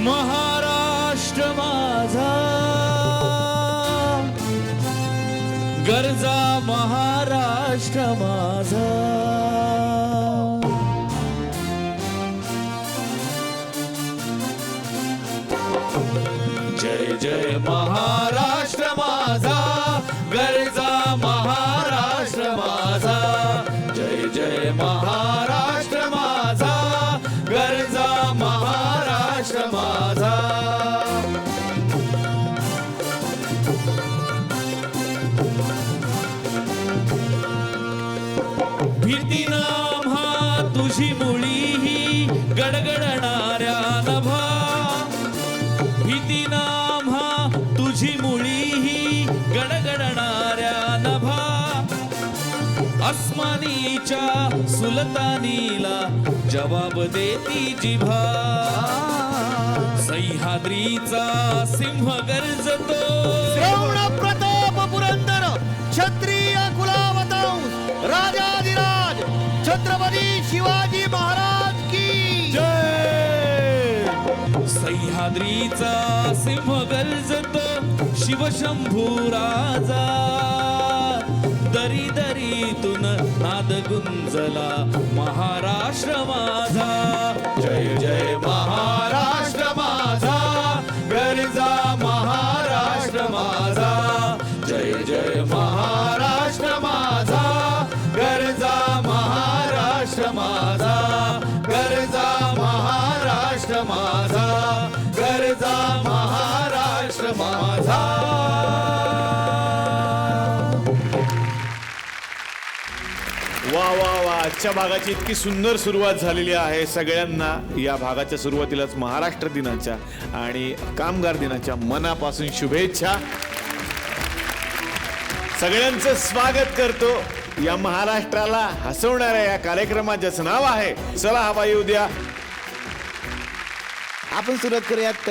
महाराष्ट्र माझा गरजा महाराष्ट्र माझा जय जय महाराष्ट्र माझा गरजा महाराष्ट्र माझा जय जय महाराष्ट्र माझा गरजा महाराष्ट्र माझा भीती नाम्हा तुझी मुळी ही गडगडणाऱ्या नभा भीती नाम्हा तुझी मुळी ही गडगडणाऱ्या नभा अस्मानीच्या सुलतानीला जवाब देती जिभा सह्याद्रीचा सिंह गर्जतो श्रवण प्रताप पुरंदर क्षत्रिय कुलावतांस राजाधिराज छत्रपती शिवाजी महाराज की जय सह्याद्रीचा सिंह गर्जतो शिवशंभू राजा दरी दरीतून नाद गुंजला महाराष्ट्र माझा जय जय महाराष्ट्र माझा गरजा महाराष्ट्र माझा जय जय महाराष्ट्र माझा गरजा महाराष्ट्र माझा गरजा महाराष्ट्र माझा गरजा महाराष्ट्र माझा वा वा वा आजच्या भागाची इतकी सुंदर सुरुवात झालेली आहे. सगळ्यांना या भागाच्या सुरुवातीलाच महाराष्ट्र दिनाच्या आणि कामगार दिनाच्या मनापासून शुभेच्छा. सगळ्यांचं स्वागत करतो या महाराष्ट्राला हसवणाऱ्या या कार्यक्रमाचं नाव आहे चला हवा येऊ द्या. आपण सुरुवात करूयात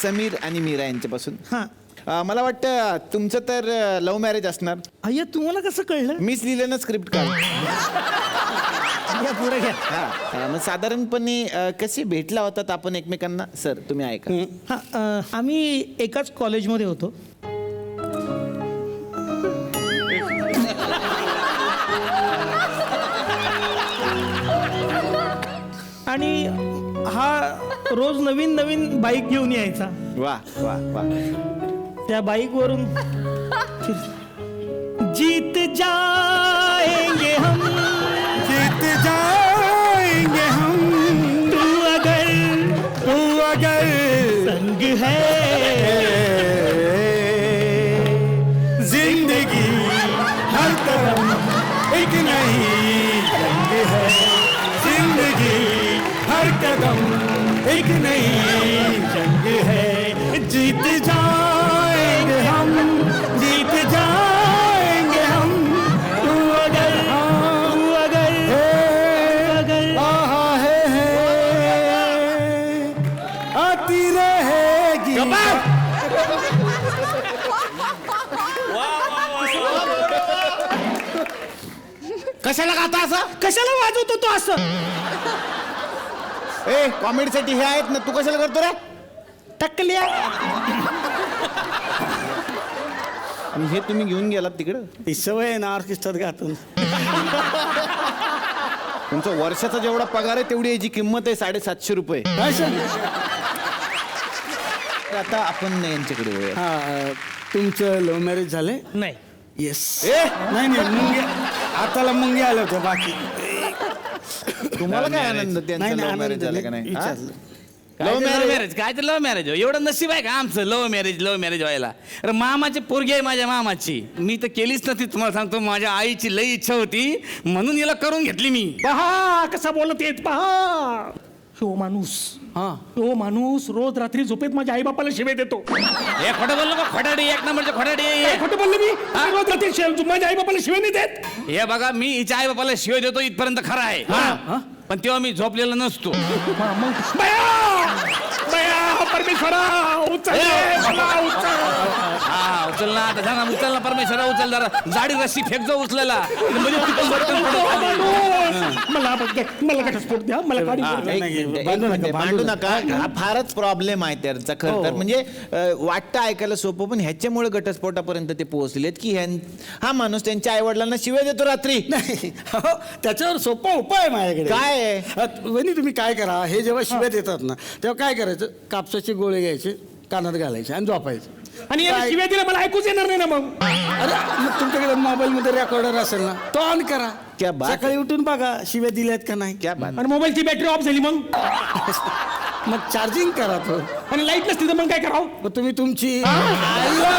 समीर आणि मीरा यांच्यापासून. मला वाटतं तुमचं तर लव्ह मॅरेज असणार. अय्या तुम्हाला कसं कळलं? मीच लिहिलं ना स्क्रिप्ट काढ. पुढे घ्या. मग साधारणपणे कसे भेटला होतात आपण एकमेकांना सर तुम्ही ऐका. आम्ही एकाच कॉलेजमध्ये होतो. आणि हा रोज नवीन नवीन बाईक घेऊन यायचा. वा वा वा. त्या बाईक वरून जीत जाएंगे हम जीत जाएंगे हम तू अगर संग है जिंदगी हर तरफ एक नई जंग है जिंदगी हर कदम एक नई जंग है जीत जाएंगे हम जीत जाएंगे हम तू अगर आहा है आती रहेगी. कशाला गाता असं? कशाला वाजवतो तो असं? ए कॉमेडीसाठी हे आहेत ना तू कशाला करतो रे? टकल्या. आणि हे तुम्ही घेऊन गेलात तिकडं. ती सवय आहे ना ऑर्केस्ट्रात गातून. तुमचा वर्षाचा जेवढा पगार आहे तेवढी याची किंमत आहे 750 रुपये. आता आपण यांच्याकडे वळूया. तुमचं लव्ह मॅरेज झालंय? नाही. येस. नाही मुंगे आताला मुंगे आलं होतं बाकी. तुम्हाला काय आनंद त्यांचा लव्ह मॅरेज झालं का नाही? लव्ह मॅरेज काय तर लव्ह मॅरेज एवढं नशीब आहे का आमचं लव्ह मॅरेज व्हायला. अरे मामाची पोरगी आहे माझ्या मामाची. मी तर केलीच नव्हती तुम्हाला सांगतो. माझ्या आईची लई इच्छा होती म्हणून याला करून घेतली मी. पहा कसा बोलत येत पहा. हो माणूस रोज रात्री झोपेत माझ्या आई बापाला शिवे देतो. हे खोटं बोललो का? खोटाडी एक नंबरचे खोटाडी. खोटं बोलले मी? रोज रात्री माझ्या आई बापाला शिवे नाही देत. हे बघा मी हिच्या आई बापाला शिवे देतो इथपर्यंत खरं आहे पण तेव्हा मी झोपलेला नसतो. मग बया परमेश्वरा उचल रे, मला उचल. हा उचल ना आता सांगा उचल ना परमेश्वरा उचल जरा जाडी रस्सी फेक जो उचलेला म्हणजे तिथून बटकन पडत खाली. मला घटस्फोट द्या, मला गाडी हा. फोड द्या. एक नाही, मिनिट, एक बांधू नका, मिनिट, बांधू मांडू नका हा फारच प्रॉब्लेम आहे त्याचा खरं तर म्हणजे वाटतं ऐकायला सोपं पण ह्याच्यामुळे घटस्फोटापर्यंत ते पोहोचलेत की हा माणूस त्यांच्या आई वडिलांना शिव्या देतो रात्री. नाही हो, त्याच्यावर सोपा उपाय आहे माझ्याकडे. काय आहे? वहिनी तुम्ही काय करा, हे जेव्हा शिव्यात येतात ना तेव्हा काय करायचं, कापसाचे गोळे घ्यायचे, कानात घालायचे आणि झोपायचं. आणि याला शिव्या दिला मला ऐकूच येणार नाही ना मग. अरे मग तुमच्याकडे मोबाईल मध्ये रेकॉर्डर असेल ना, तो ऑन करा. क्या बात सकाळी उठून बघा शिव्या दिल्यात का नाही. क्या बात. आणि मोबाईलची बॅटरी ऑफ झाली मग. मग चार्जिंग करा तो. आणि लाईट नसती तर मग काय करावं. मग तुम्ही तुमची आईला,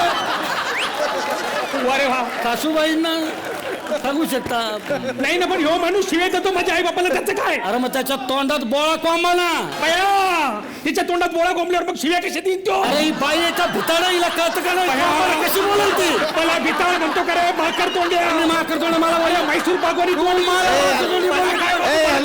अरे वा. सासूबाईंना सांगू शकता. नाही ना पण ह्यो माणूस शिव्या देतो माझ्या आई बापाला, त्याचं काय. अरे मग त्याच्या तोंडात बोळा कोंबा ना. बया तिच्या तोंडात बोळा कोंबल्यावर मग शिव्या कशी देईन तो. अरे ही बाई एका भिताडा हिला कळतं का नाही. कोंबाला कशी बोलल ती. मला भिताळ म्हणतो का रे भाकर तोंड्या. आणि माकड तोंड मला मला मैसूर पाकवानी तोंड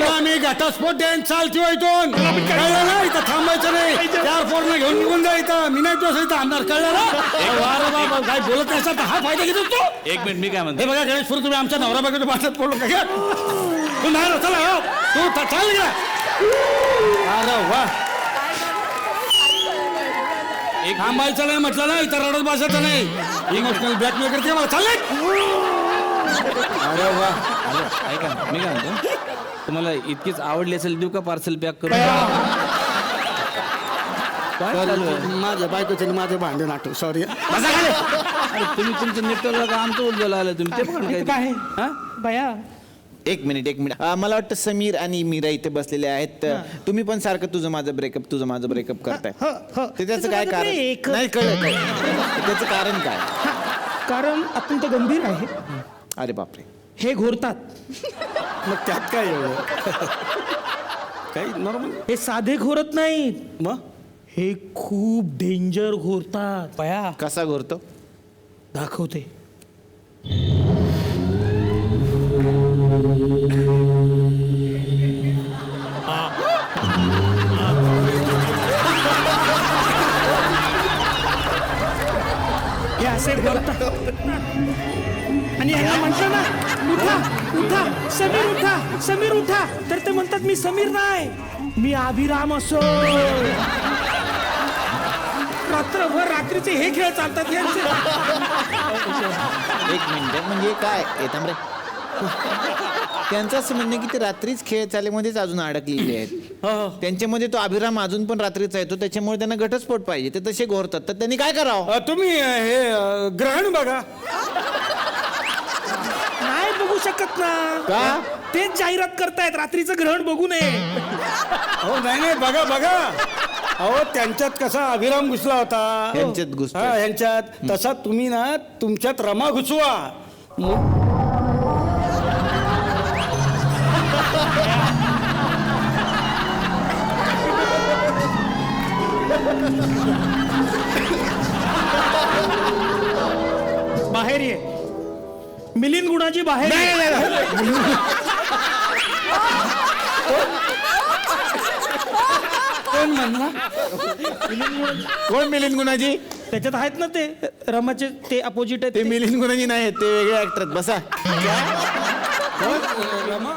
आम्ही घटस्फोट द्यायन चालती इथून. कळलं ना, इथं थांबायचं नाही. 4 पोरं घेऊन निघून जा इथं. मी नाही तुझं इथं आमदार, कळलं ना. अरे बाबा काय बोलत नाही तर हा फायदा घेतो तू. एक मिनिट मी काय म्हणतो हे बघा गणेशपूर, तुम्ही आमच्या नवरा बायकोच्या भाषेत बोलू का. तू नाही रे, चला हो. तू चाल गेला. अरे वा, एक थांबायचं नाही म्हटलं ना, इथं रडत बसायचं नाही. इमोशनल ब्लॅकमेल करते मला, चाललंय. अरे वा. ऐका ना, मी काय म्हणतो तुम्हाला इतकीच आवडली असेल देऊ का पार्सल पॅक करून. काय चालू आहे? माझ्या बायकोचे माझे भांडण आठव. सॉरी. अरे तुम्ही तुमचं नेटवर्क का आमचं उज्ज्वला आलं तुम्ही ते पण काय काय हा? बया. एक मिनिट मला वाटतं समीर आणि मीरा इथे बसलेले आहेत. तुम्ही पण सारखं तुझं माझं ब्रेकअप करताय. ते त्याचं काय कारण नाही कळलं. त्याचं कारण काय. कारण अत्यंत गंभीर आहे. अरे बापरे. हे घोरतात. मग त्यात काय एवढं. काही नॉर्मल. हे साधे घोरत नाहीत, मग हे खूप डेंजर घोरतात. बया कसा घोरतो. दाखवते. हे असे घोरतात आणि यांना म्हटलं ना उठा उठा समीर उठा समीर उठा तर ते म्हणतात मी समीर नाही, मी अभिराम असो. रात्रभर रात्रीचे हे खेळ चालतात यांचे. एक मिनिट म्हणजे काय येताम रे. त्यांचं असं म्हणणं की ते रात्रीच खेळ चालेमध्येच अजून अडकलेले आहेत. त्यांच्यामध्ये तो अभिराम अजून पण रात्रीचा येतो, त्याच्यामुळे त्यांना घटस्फोट पाहिजे. ते तसे घोरतात, तर त्यांनी काय करावं. तुम्ही हे ग्रहण बघा. नाही बघू शकत ना. का? तेच जाहिरात करतायत रात्रीचं ग्रहण बघू नये. हो नाही बघा बघा. अहो त्यांच्यात कसा अभिराम घुसला होता. ह्यांच्यात घुसतोय. हा, ह्यांच्यात तसा तुम्ही ना तुमच्यात रमा घुसवा. बाहेर ये. मिलिंद गुणाची बाहेर ये. कोण म्हणला. कोण मिलिंद गुणाजी. त्याच्यात आहेत ना ते रमाचे ते अपोजिट आहेत ते ते. मिलिंद गुणाजी नाही, ते वेगळे ऍक्टर. बसा. रमा